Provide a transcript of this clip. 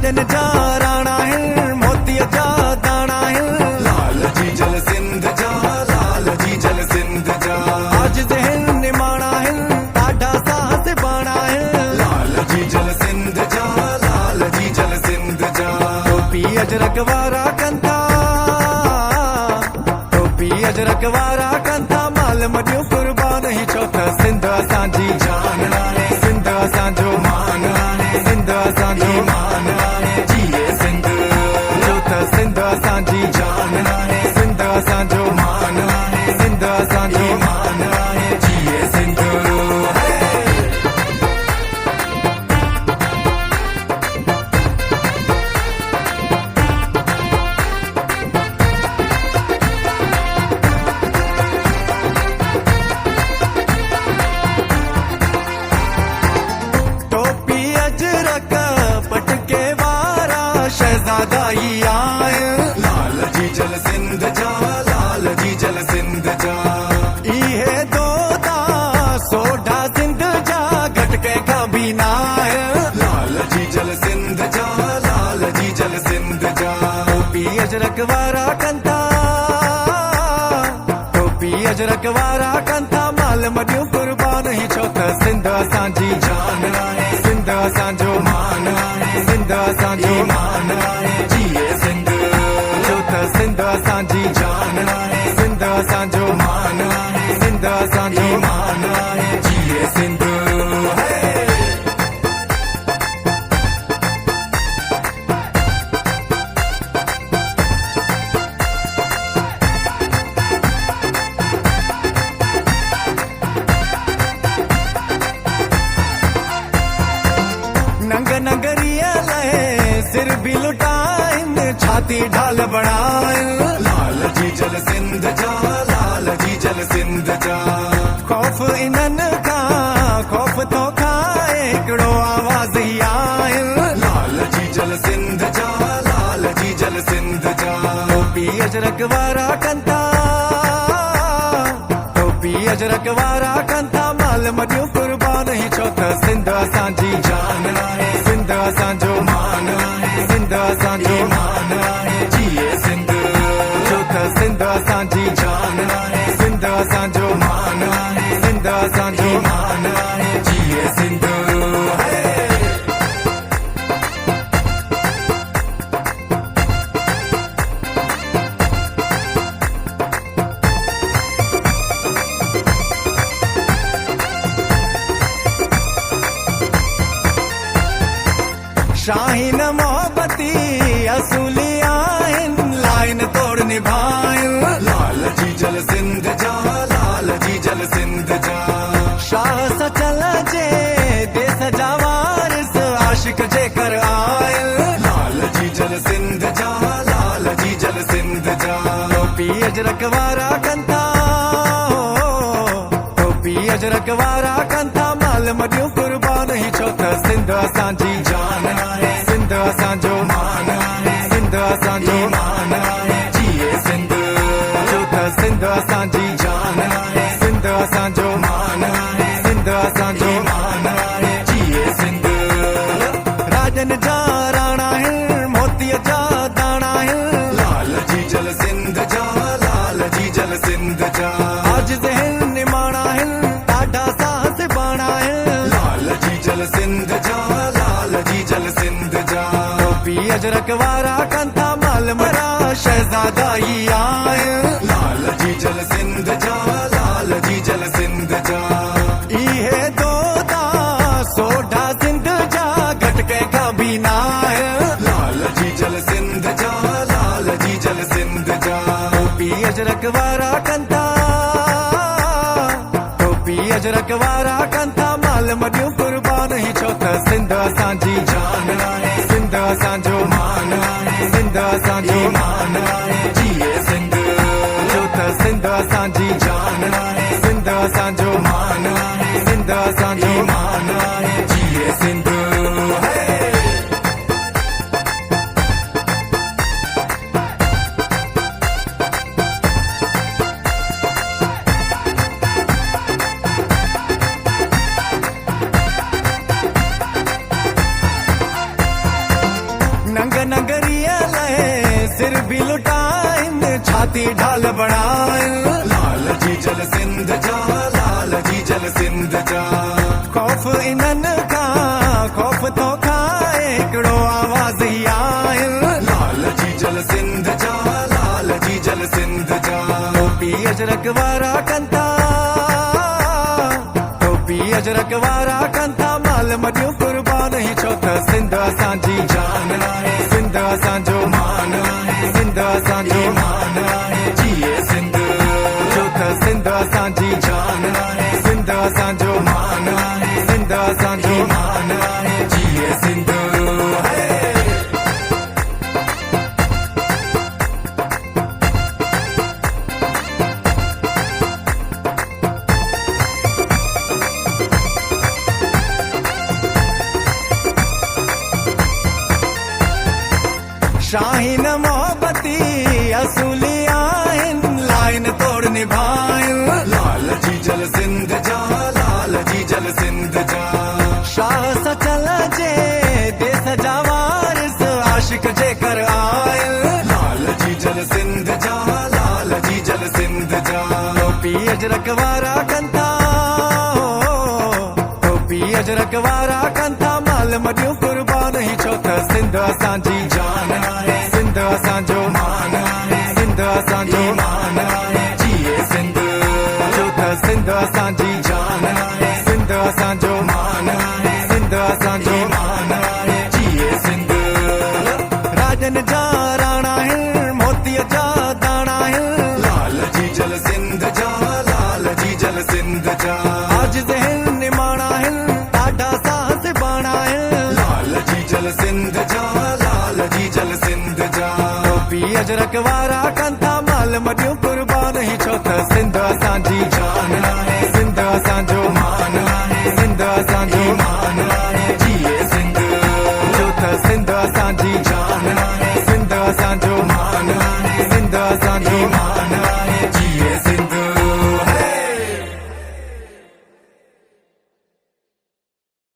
राजन जा राणा है मोती जा दाना है लाल जी जल सिंध जा, लाल जी जल सिंध जा। आज जहन निमाना है ॾाढा साहस बाणा है लाल जी जल सिंध जा, लाल जी जल सिंध जा। टोपी अजरक वारा कंथा, टोपी अजरक वारा कंथा माल मडियो कुर्बान ही छो त सिंध असांजी जान आहे, सिंध असांजो मान आहे, सिंध असांजो ईमान आहे, जिए सिंध। जो त सिंध असांजी जान आहे, सिंध असांजो मान आहे, सिंध असांजो ईमान आहे, जिए सिंध। टोपी अजरक पटके वारा शहजादा ही आए लाल जी जल सिंध जा, लाल जी जल सिंध जा। इहे दोदा सोढा सिंध जा घटके का भी ना है लाल जी जल सिंध जा, लाल जी जल सिंध जा। टोपी अजरक वारा कंथा, टोपी अजरक वारा कंथा माल मडियो कुर्बान ही छो त सिंध असांजी जान आहे, सिंध असांजो मान आहे, सिंध असांजो ईमान आहे, जिए सिंध। जो त सिंध असांजी जान आहे, सिंध असांजो मान आहे, सिंध असांजो ईमान आहे, जिए सिंध। नंग नगरिया लहे सिर भी लुटाइन छाती ढाल बढ़ाइन लाल जी जल सिंध जा, लाल जी जल सिंध जा। खौफ इनन का खौफ तो खाए हिकिड़ो आवाज ही आइन लाल जी जल सिंध जा, लाल जी जल सिंध जा। टोपी अजरक वारा कंथा, टोपी अजरक वारा कंथा माल मडियो कुर्बान ही छो त सिंध असांजी जान आहे, सिंध असांजो मान आहे, सिंध असांजो ईमान आहे, जिए सिंध। जो त सिंध असांजी जान आहे, सिंध असांजो मान आहे, सिंध असांजो ईमान आहे, जिए सिंध। शाहीन मोहब्बती असूली आइन लाइन तोड़ निभाइन लाल जी जल सिंध जा, लाल जी जल सिंध जा। शाह सचल जे देश जा वारिस आशिक जे कर आयल लाल जी जल सिंध जा, लाल जी जल सिंध जा। टोपी अजरक वारा कंथा, टोपी अजरक वारा कंथा माल मडियो कुर्बान ही छो त सिंध असांजी जान आहे, सिंध असांजो मान आहे, सिंध असांजो ईमान आहे, जिए सिंध। जो त सिंध असांजी जान आहे, सिंध असांजो मान आहे, सिंध असांजो ईमान आहे, जिए सिंध। राजन जा राणा है मोती जा दाना है लाल जी जल सिंध जा, लाल जी जल सिंध जा। आज जहन निमाना है ॾाढा साहस बाणा है लाल जी जल सिंध जा, लाल जी जल सिंध जा। टोपी अजरक वारा कंथा माल मरा शहजादा ही आए लाल जी जल सिंध जा, लाल जी जल सिंध जा। इहे दोदा सोढा सिंध जा घटके का भी ना है लाल जी जल सिंध जा, लाल जी जल सिंध जा। टोपी अजरक वारा कंथा, टोपी अजरक वारा कंथा माल मडियो कुर्बान ही छो त सिंध असांजी जान आहे, सिंध असांजो मान आहे, सिंध असांजो ईमान आहे, जिए सिंध। जो त सिंध असांजी जान आहे, सिंध असांजो मान आहे, सिंध असांजो ईमान आहे, जिए सिंध। मोती ढाल बणाए लाल जी जल सिंध जा लाल जी जल सिंध जा खौफ इन्हनि खां खौफ तो खाए हिकिड़ो आवाज़ ई आहे लाल जी जल सिंध जा लाल जी जल सिंध जा टोपी अजरक वारा कंता टोपी अजरक वारा कंता माल मडियूं कुर्बान ही छो त सिंध असांजी जान आहे सिंध असांजो मान आहे सिंध असांजो ईमान आहे जिए सिंध छो त सिंध असांजी जान आहे सिंध असांजो मान आहे सिंध असांजो ईमान आहे जिए सिंध शाहीन मोहब्बती असूली आहिनि लाइन तोड़ निभाइन लाल जी जल सिंध जा लाल जी जल सिंध जा शाह सचल जे देश जा वारिस आशिक जे कर आयल लाल जी जल सिंध जा लाल जी जल सिंध जा टोपी अजरक वारा कंता टोपी अजरक वारा कंता माल मडियूं कुर्बान ही छो त सिंध असांजी जान आहे सिंध असांजो मान आहे सिंध असांजो ईमान आहे जिए सिंध छो त सिंध असांजी जान आहे सिंध असांजो मान आहे सिंध असांजो ईमान आहे जिए सिंध राजन जा राणा आहिनि मोतीअ जा दाणा आहिनि लाल जी जल सिंध जा लाल जी जल सिंध जा आज ज़हन निमाणा आहिनि ॾाढा साहस बाणा आहिनि लाल जी जल सिंध जा लाल जी जल सिंध जा टोपी अजरक वारा कंता माल मडियूं कुर्बान ही छो त सिंध असांजी जान आहे सिंध असांजो मान आहे सिंध असांजो ईमान आहे जिए सिंध छो त सिंध असांजी जान आहे सिंध असांजो मान आहे